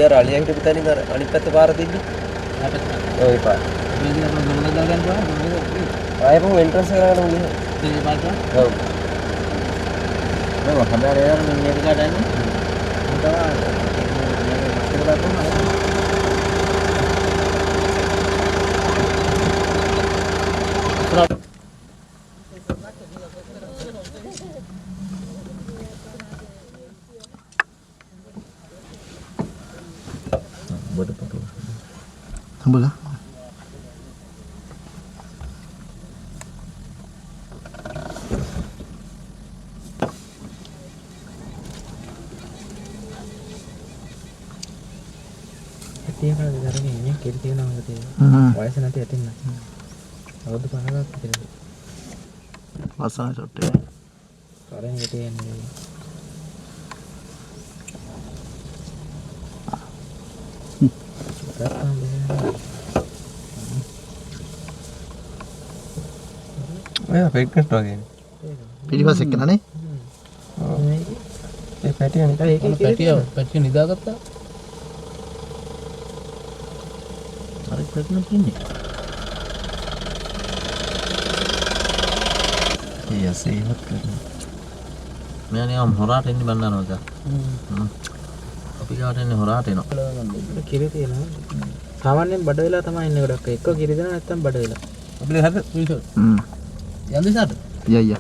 අපි අර අලියා හිටපු තැනින් අර අනිත් පැත්තේ පාර තිබ්බේ. ඔය පාර. මේ දිහා අපේ ගොඩනගා දාගෙන බලන්න. ආයෙත් මම එන්ට්‍රන්ස් එක ගන්න උනේ. මේ පාරට. ඔව්. මම හදාරේ යන මෙන්න මේක ගන්නන්නේ. Boleh. ඇතිය කරලා දරගෙන ඉන්නේ කෙටි තියෙනවා වගේ Hmm. වයස නැති ඇතින්න. අවුරුදු 50ක් විතර. Asal shot. කරෙන් හිටියේ යන්නේ. ඔය පෙක්කට් වගේ. පිටිපස්ස එක්ක නනේ. ඒ පැටිය නිකන් ඒකේ පැටිය නිදාගත්තා. අර ප්‍රශ්න තියෙන්නේ. ඒසේවත් කරනවා. මම නිකම් හොරාට එන්නේ බන්නනවාද? අපි ගාට එන්නේ හොරාට එනවා. කිරි තියෙනවා. සාමාන්‍යයෙන් බඩ වෙලා තමයි ඉන්නේ ගොඩක්. එක්ක කිරි දෙනවා නැත්නම් බඩ වෙලා. අපිට හරිද? Hmm. යන්නේ සාට? Iya iya.